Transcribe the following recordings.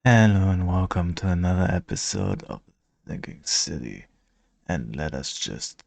Hello and welcome to another episode of Thinking City. And let us just.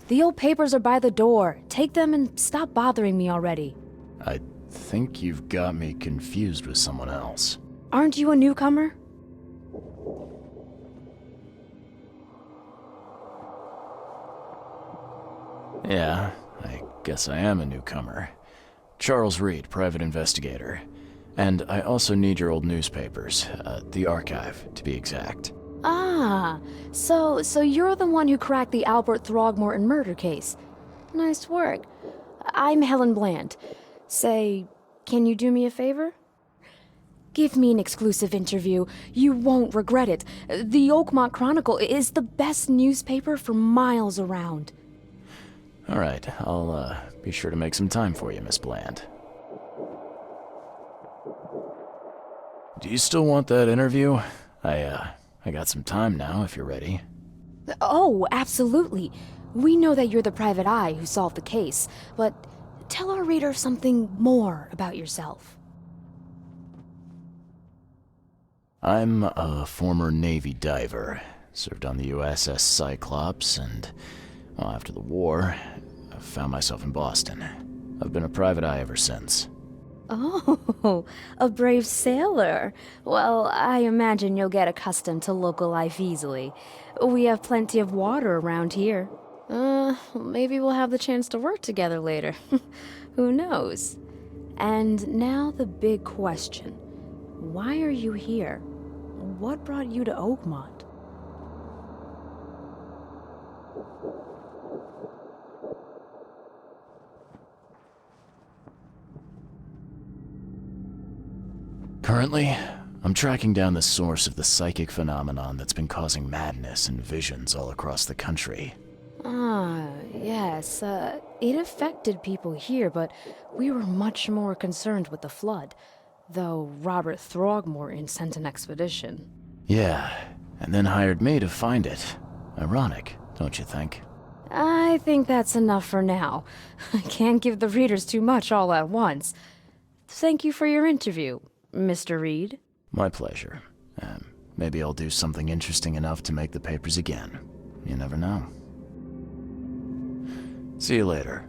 The old papers are by the door. Take them and stop bothering me already. I think you've got me confused with someone else. Aren't you a newcomer? Yeah, I guess I am a newcomer. Charles Reed, private investigator. And I also need your old newspapers, the archive, to be exact. Ah, so you're the one who cracked the Albert Throgmorton murder case. Nice work. I'm Helen Bland. Say, can you do me a favor? Give me an exclusive interview. You won't regret it. The Oakmont Chronicle is the best newspaper for miles around. All right, I'll be sure to make some time for you, Miss Bland. Do you still want that interview? I got some time now, if you're ready. Oh, absolutely. We know that you're the private eye who solved the case, but tell our reader something more about yourself. I'm a former Navy diver. Served on the USS Cyclops, and, well, after the war, I found myself in Boston. I've been a private eye ever since. Oh, a brave sailor. Well, I imagine you'll get accustomed to local life easily. We have plenty of water around here. Maybe we'll have the chance to work together later. Who knows? And now the big question. Why are you here? What brought you to Oakmont? Currently, I'm tracking down the source of the psychic phenomenon that's been causing madness and visions all across the country. Ah, yes. It affected people here, but we were much more concerned with the flood. Though Robert Throgmorton sent an expedition. Yeah, and then hired me to find it. Ironic, don't you think? I think that's enough for now. I can't give the readers too much all at once. Thank you for your interview, Mr. Reed. My pleasure. Maybe I'll do something interesting enough to make the papers again. You never know. See you later.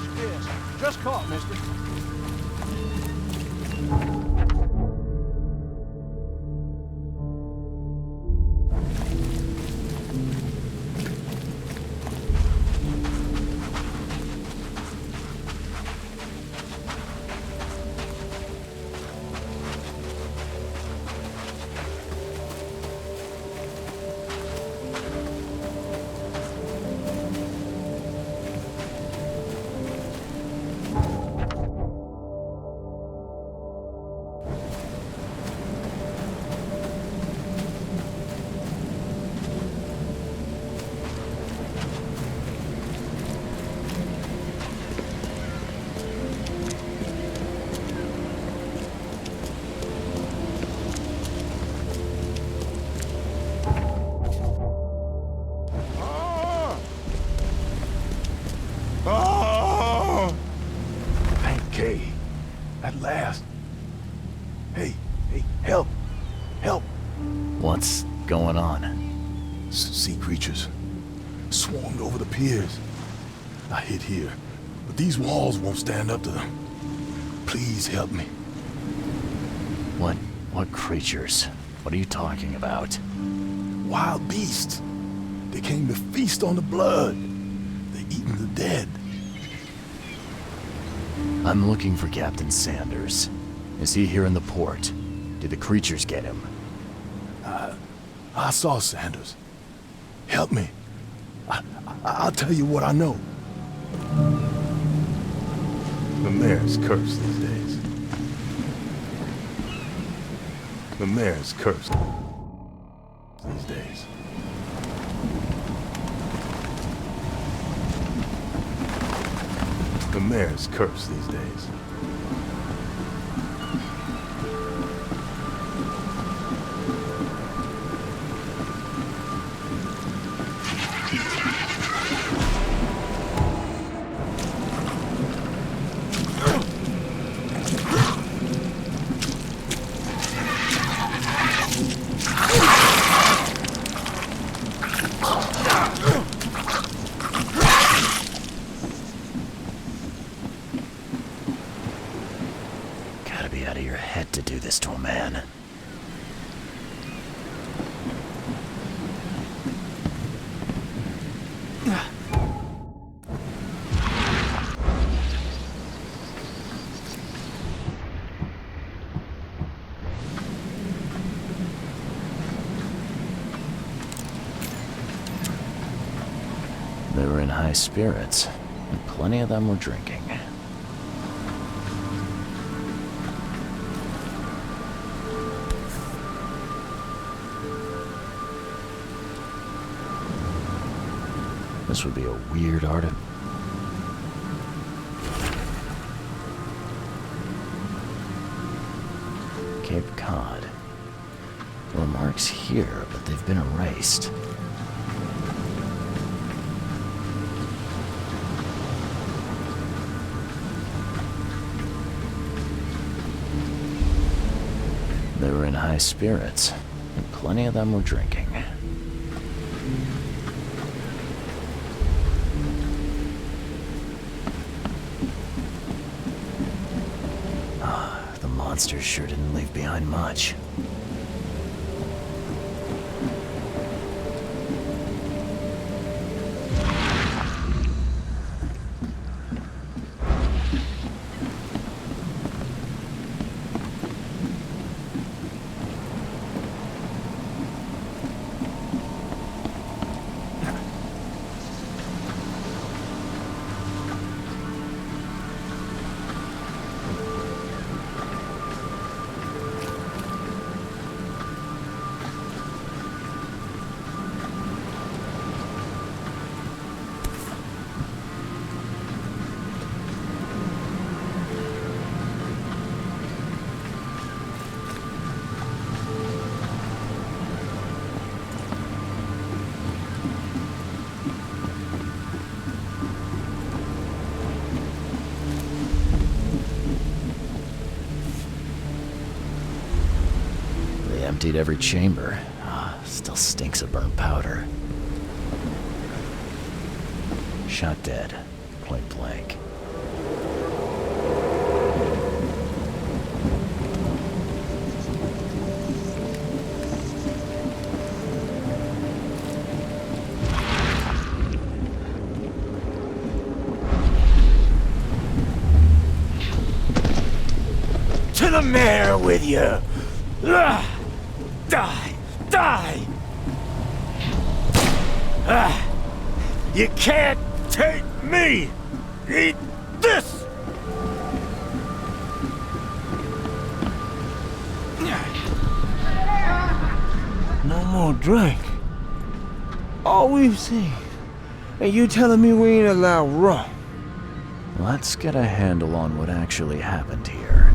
Watch this. Just caught, mister. At last. Hey, help! Help! What's going on? Sea creatures swarmed over the piers. I hid here, but these walls won't stand up to them. Please help me. What creatures? What are you talking about? Wild beasts. They came to feast on the blood. They eaten the dead. I'm looking for Captain Sanders. Is he here in the port? Did the creatures get him? I saw Sanders. Help me. I'll tell you what I know. The mayor's cursed these days. The mayor's cursed these days. The mayor's cursed these days. Gotta be out of your head to do this to a man. They were in high spirits, and plenty of them were drinking. This would be a weird artifact. Cape Cod. There were marks here, but they've been erased. They were in high spirits, and plenty of them were drinking. The monsters sure didn't leave behind much. They emptied every chamber. Still stinks of burnt powder. Shot dead. Point blank. with you. Die! Die! You can't take me! Eat this! No more drink. All we've seen. And you telling me we ain't allowed rum? Let's get a handle on what actually happened here.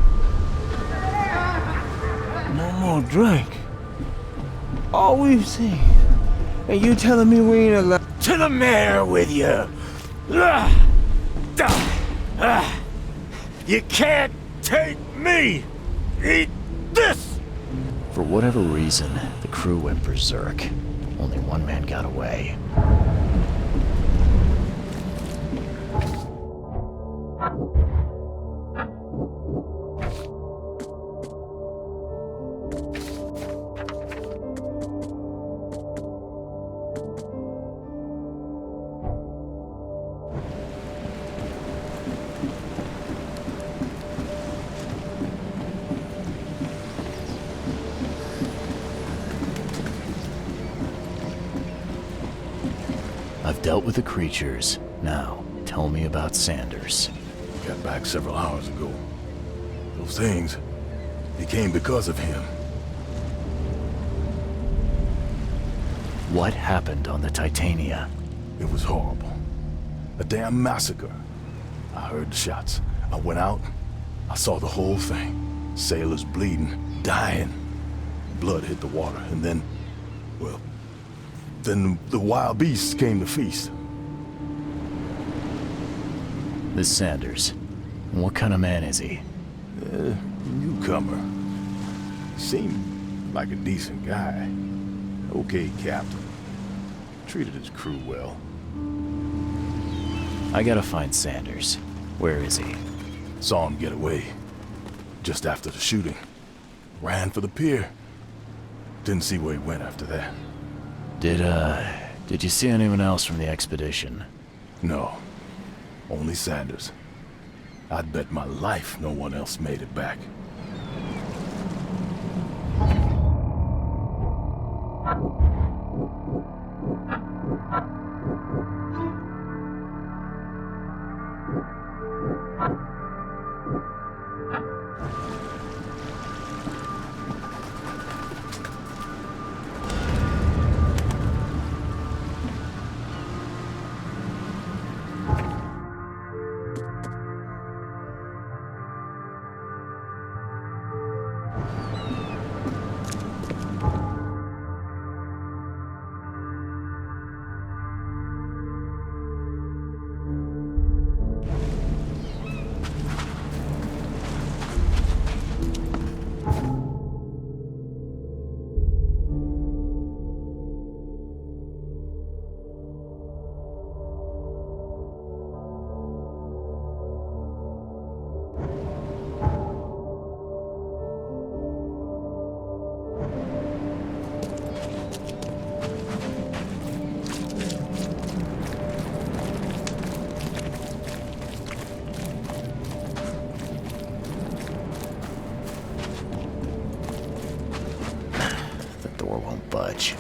No more drink. All we've seen. And you telling me we ain't allowed... To the mayor with you! You can't take me! Eat this! For whatever reason, the crew went berserk. Only one man got away. I've dealt with the creatures. Now, tell me about Sanders. Got back several hours ago. Those things, they came because of him. What happened on the Titania? It was horrible. A damn massacre. I heard the shots. I went out. I saw the whole thing. Sailors bleeding, dying. Blood hit the water, and then, well, then the wild beasts came to feast. This Sanders. What kind of man is he? Newcomer. Seemed like a decent guy. Okay, captain. Treated his crew well. I gotta find Sanders. Where is he? Saw him get away. Just after the shooting. Ran for the pier. Didn't see where he went after that. Did you see anyone else from the expedition? No. Only Sanders. I'd bet my life no one else made it back. Door won't budge.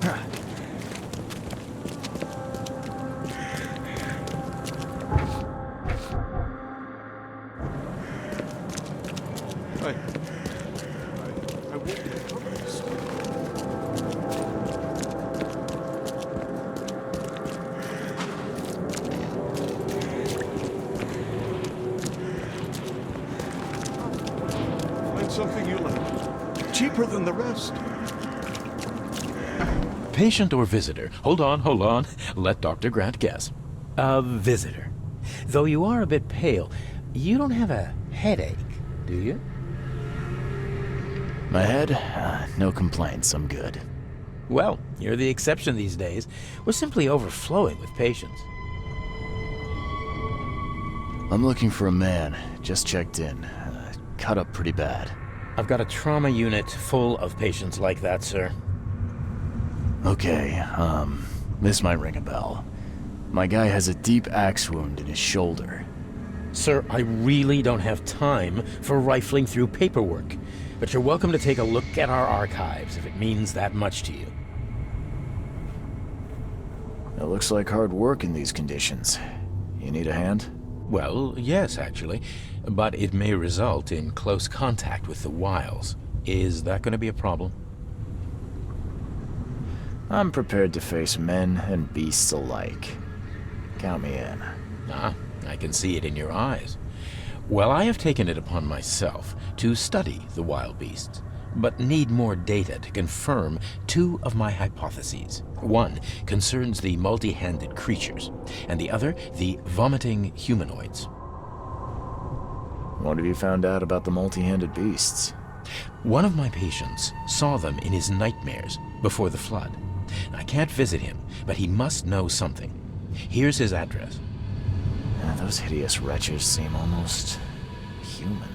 I won't recover this. Find something you like. Cheaper than the rest. Patient or visitor? Hold on. Let Dr. Grant guess. A visitor. Though you are a bit pale, you don't have a headache, do you? My head? No complaints, I'm good. Well, you're the exception these days. We're simply overflowing with patients. I'm looking for a man. Just checked in. Cut up pretty bad. I've got a trauma unit full of patients like that, sir. Okay, this might ring a bell. My guy has a deep axe wound in his shoulder. Sir, I really don't have time for rifling through paperwork, but you're welcome to take a look at our archives if it means that much to you. It looks like hard work in these conditions. You need a hand? Well, yes, actually, but it may result in close contact with the wiles. Is that going to be a problem? I'm prepared to face men and beasts alike. Count me in. Ah, I can see it in your eyes. Well, I have taken it upon myself to study the wild beasts, but need more data to confirm two of my hypotheses. One concerns the multi-handed creatures, and the other the vomiting humanoids. What have you found out about the multi-handed beasts? One of my patients saw them in his nightmares before the flood. I can't visit him, but he must know something. Here's his address. Those hideous wretches seem almost human.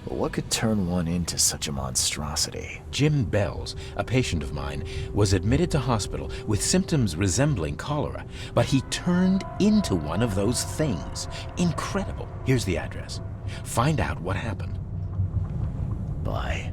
But what could turn one into such a monstrosity? Jim Bells, a patient of mine, was admitted to hospital with symptoms resembling cholera, but he turned into one of those things. Incredible. Here's the address. Find out what happened. Bye.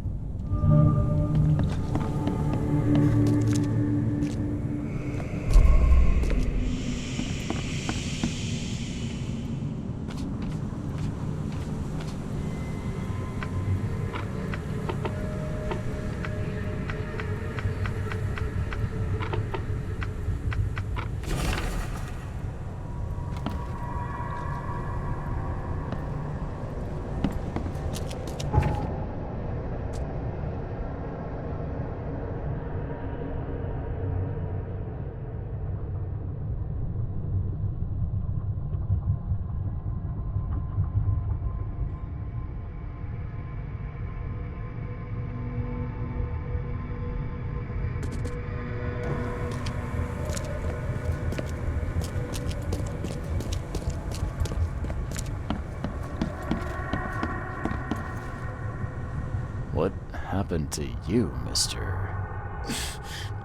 What happened to you, Mr.?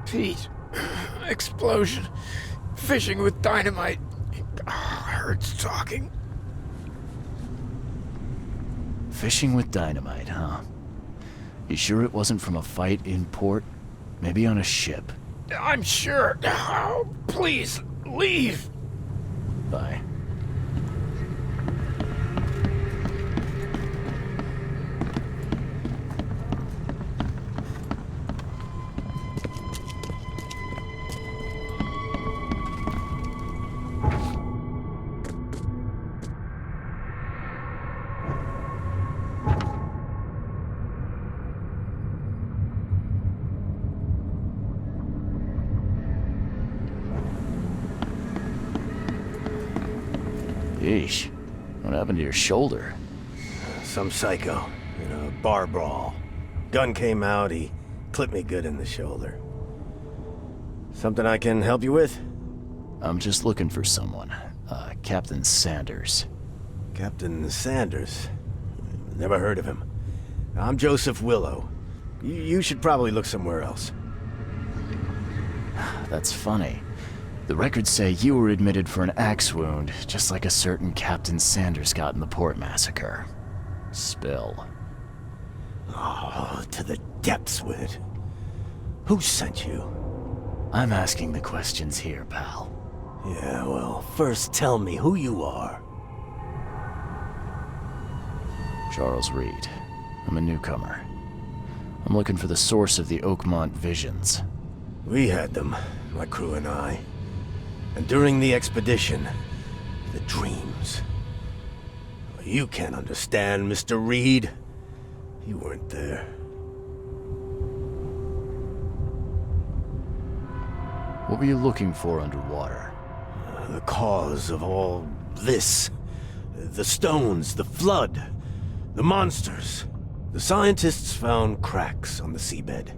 Pete. Explosion. Fishing with dynamite. Hurts talking. Fishing with dynamite, huh? You sure it wasn't from a fight in port? Maybe on a ship? I'm sure. Oh, please, leave. Bye. Yeesh. What happened to your shoulder? Some psycho in a bar brawl. Gun came out, he clipped me good in the shoulder. Something I can help you with? I'm just looking for someone. Captain Sanders. Captain Sanders? Never heard of him. I'm Joseph Willow. You should probably look somewhere else. That's funny. The records say you were admitted for an axe wound, just like a certain Captain Sanders got in the port massacre. Spill. Oh, to the depths with it. Who sent you? I'm asking the questions here, pal. Yeah, well, first tell me who you are. Charles Reed. I'm a newcomer. I'm looking for the source of the Oakmont visions. We had them, my crew and I. And during the expedition, the dreams. You can't understand, Mr. Reed. You weren't there. What were you looking for underwater? The cause of all this. The stones, the flood, the monsters. The scientists found cracks on the seabed.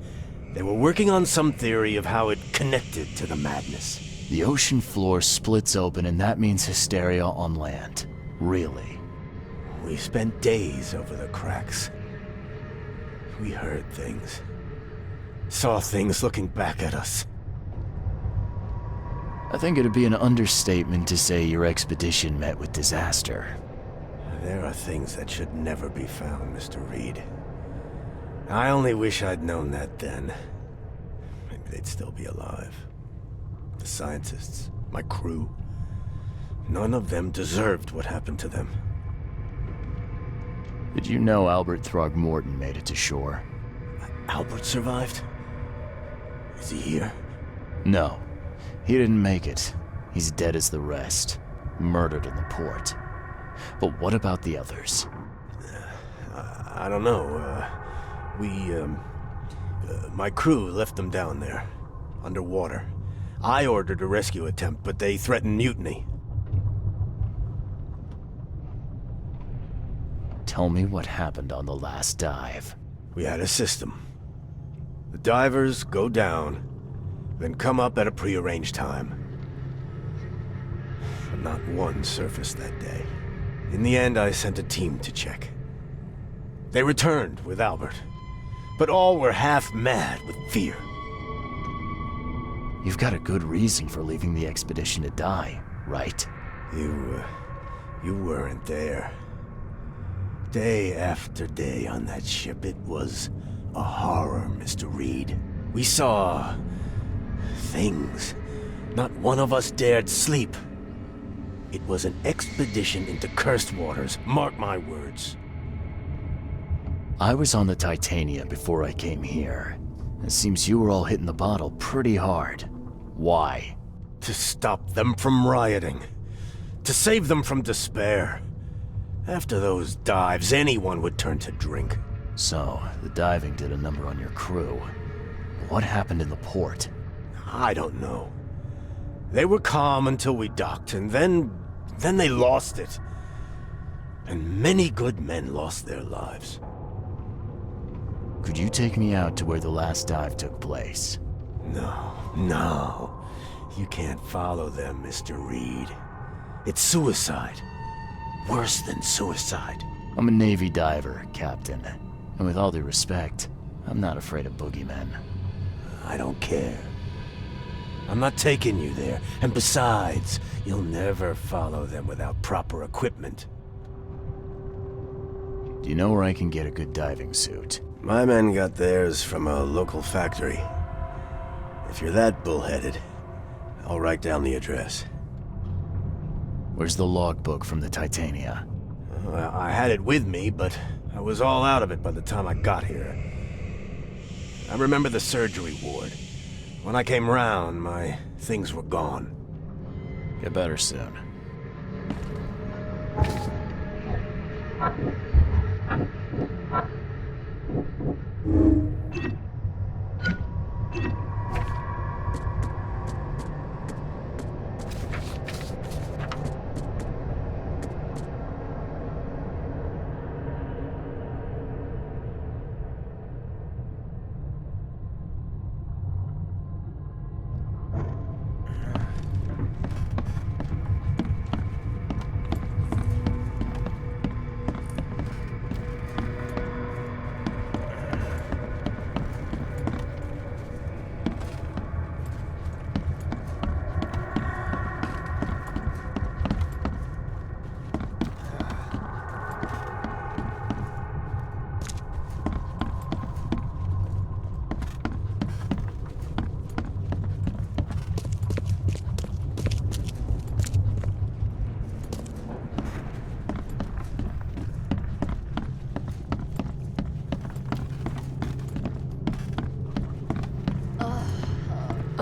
They were working on some theory of how it connected to the madness. The ocean floor splits open and that means hysteria on land. Really? We spent days over the cracks. We heard things. Saw things looking back at us. I think it'd be an understatement to say your expedition met with disaster. There are things that should never be found, Mr. Reed. I only wish I'd known that then. Maybe they'd still be alive. The scientists, my crew, none of them deserved what happened to them. Did you know Albert Throgmorton made it to shore? Albert survived? Is he here? No. He didn't make it. He's dead as the rest. Murdered in the port. But what about the others? I don't know. My crew left them down there, underwater. I ordered a rescue attempt, but they threatened mutiny. Tell me what happened on the last dive. We had a system. The divers go down, then come up at a prearranged time. But not one surfaced that day. In the end, I sent a team to check. They returned with Albert, but all were half mad with fear. You've got a good reason for leaving the expedition to die, right? You weren't there. Day after day on that ship, it was a horror, Mr. Reed. We saw things. Not one of us dared sleep. It was an expedition into cursed waters, mark my words. I was on the Titania before I came here. It seems you were all hitting the bottle pretty hard. Why? To stop them from rioting. To save them from despair. After those dives, anyone would turn to drink. So, the diving did a number on your crew. What happened in the port? I don't know. They were calm until we docked, and then they lost it. And many good men lost their lives. Could you take me out to where the last dive took place? No. You can't follow them, Mr. Reed. It's suicide. Worse than suicide. I'm a Navy diver, Captain. And with all due respect, I'm not afraid of boogeymen. I don't care. I'm not taking you there. And besides, you'll never follow them without proper equipment. Do you know where I can get a good diving suit? My men got theirs from a local factory. If you're that bullheaded, I'll write down the address. Where's the logbook from the Titania? I had it with me, but I was all out of it by the time I got here. I remember the surgery ward. When I came round, my things were gone. Get better soon.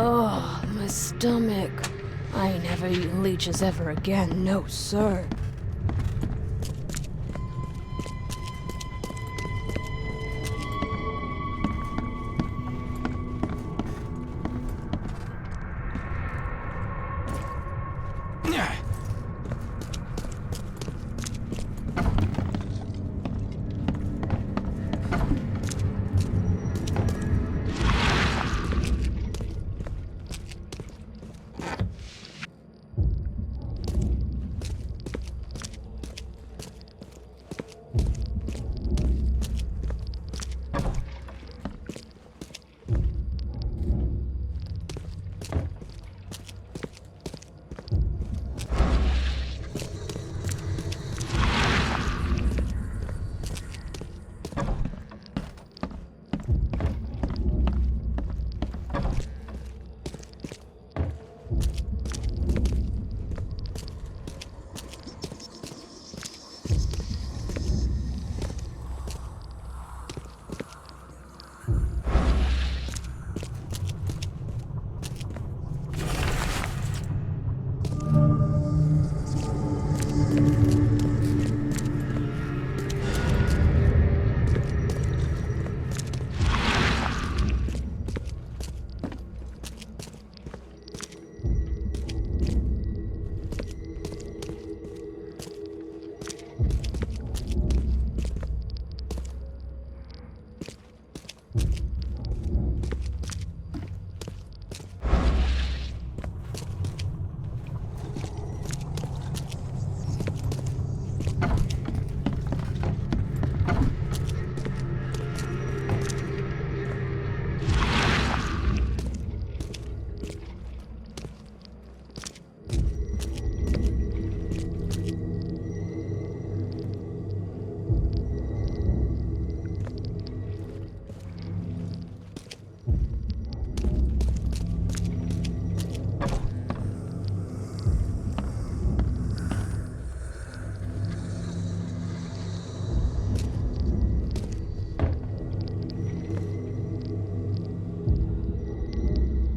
Oh, my stomach. I ain't never eating leeches ever again, no sir.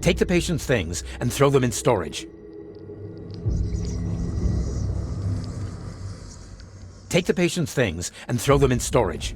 Take the patient's things and throw them in storage. Take the patient's things and throw them in storage.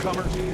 newcomers.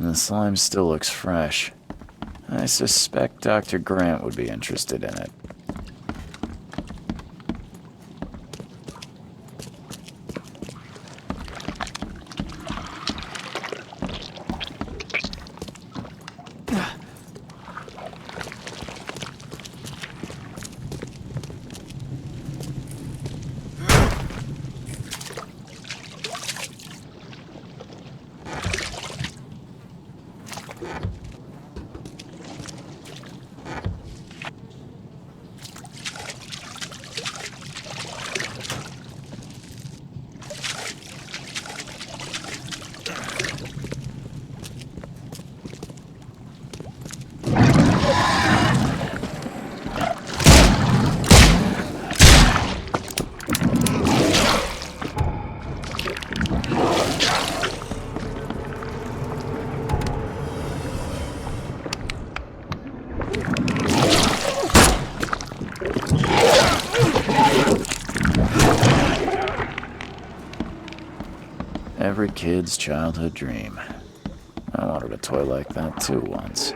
And the slime still looks fresh. I suspect Dr. Grant would be interested in it. Every kid's childhood dream. I wanted a toy like that too once.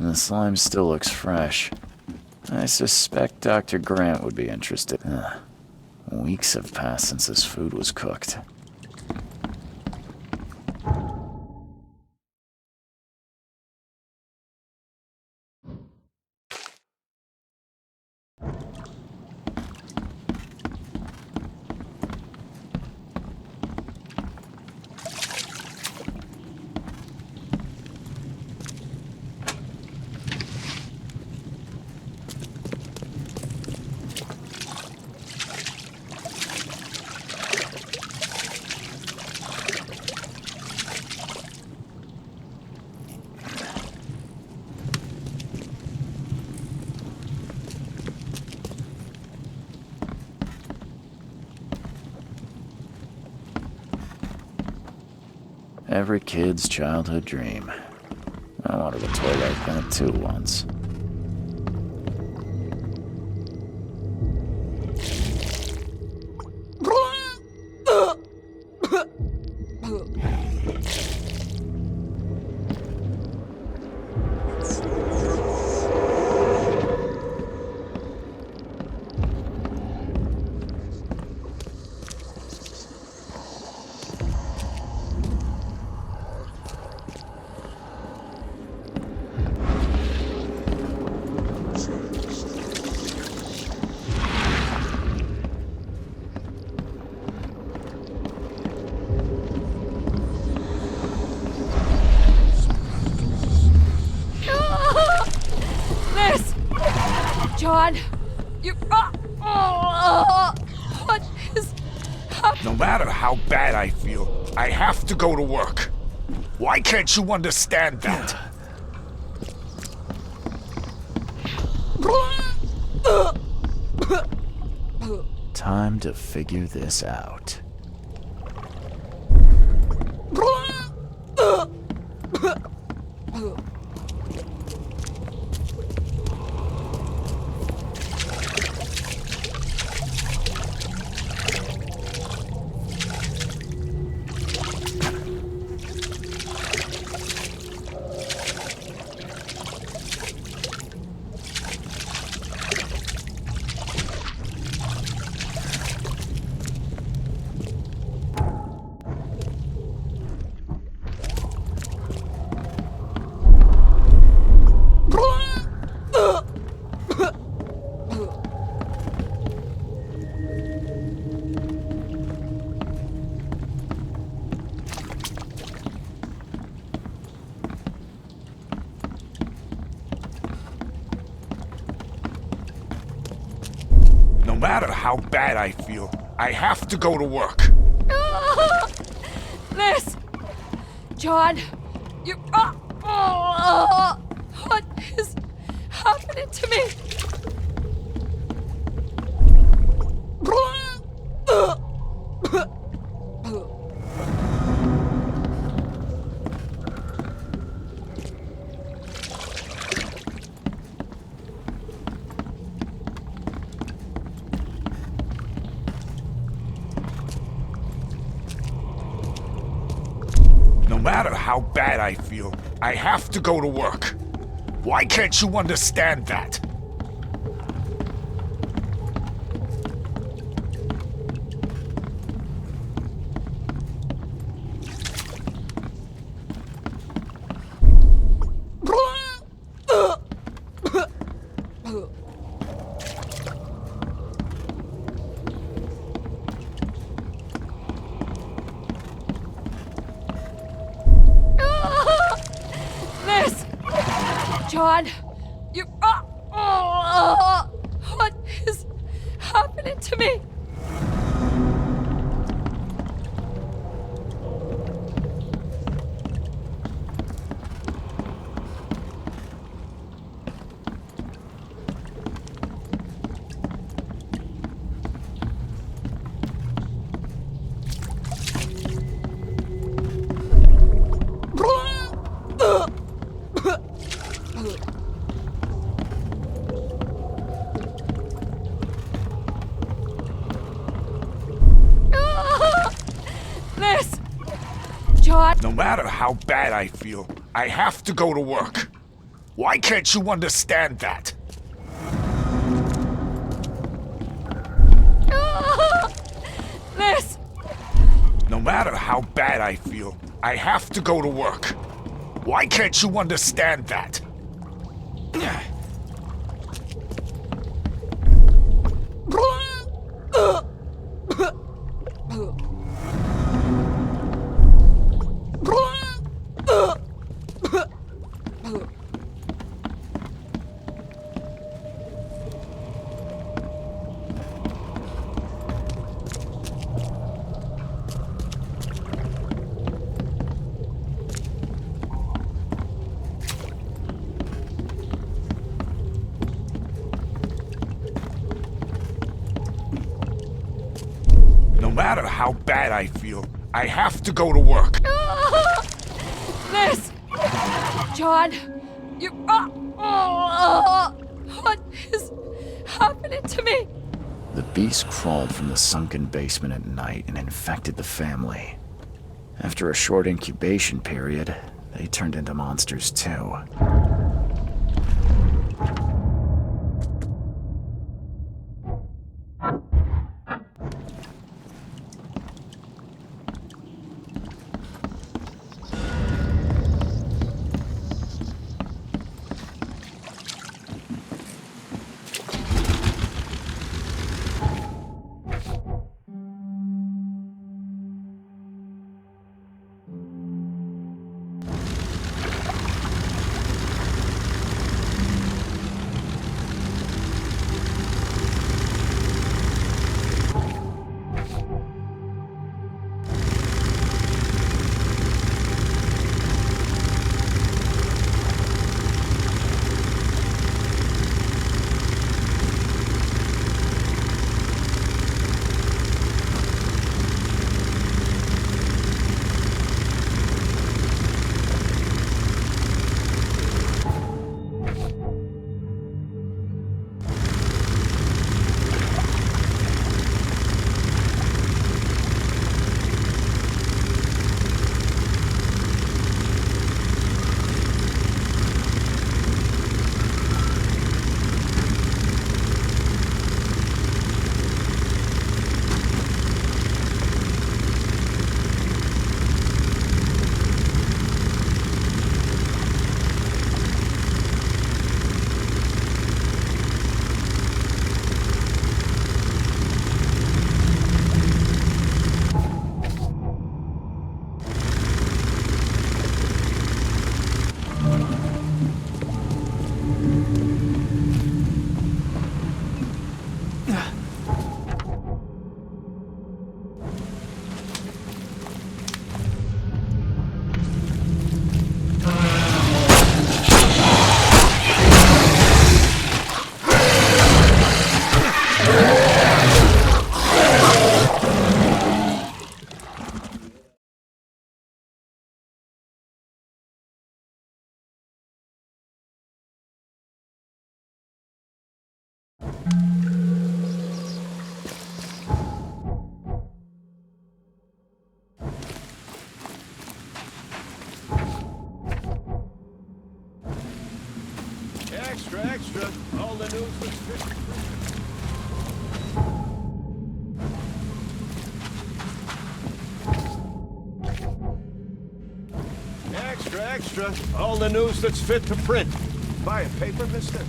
And the slime still looks fresh. I suspect Dr. Grant would be interested. Weeks have passed since this food was cooked. Every kid's childhood dream. I wanted a toy like that too once. John, you... what is... No matter how bad I feel, I have to go to work. Why can't you understand that? Time to figure this out. matter how bad I feel, I have to go to work. Liz! John! You... what is happening to me? No matter how bad I feel, I have to go to work. Why can't you understand that? Liz! John! You... what is happening to me? Liz! John! No matter how bad I feel, I have to go to work. Why can't you understand that? Liz! No matter how bad I feel, I have to go to work. Why can't you understand that? No matter how bad I feel, I have to go to work. Liz! John! You... what is happening to me? The beast crawled from the sunken basement at night and infected the family. After a short incubation period, they turned into monsters too. Extra, extra. All the news was fit. Extra, extra. All the news that's fit to print. Buy a paper, mister?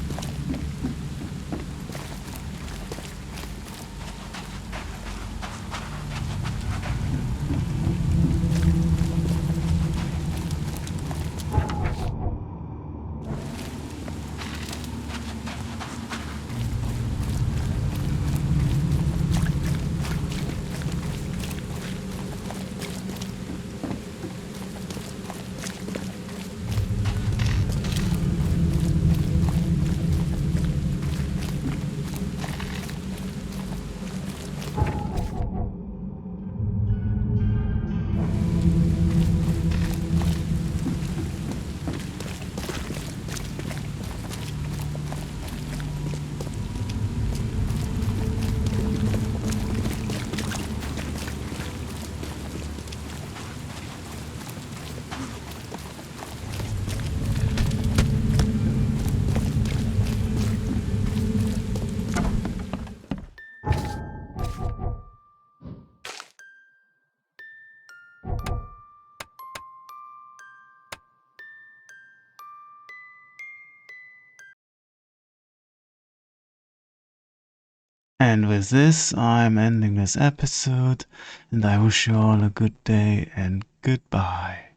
And with this, I'm ending this episode, and I wish you all a good day and goodbye.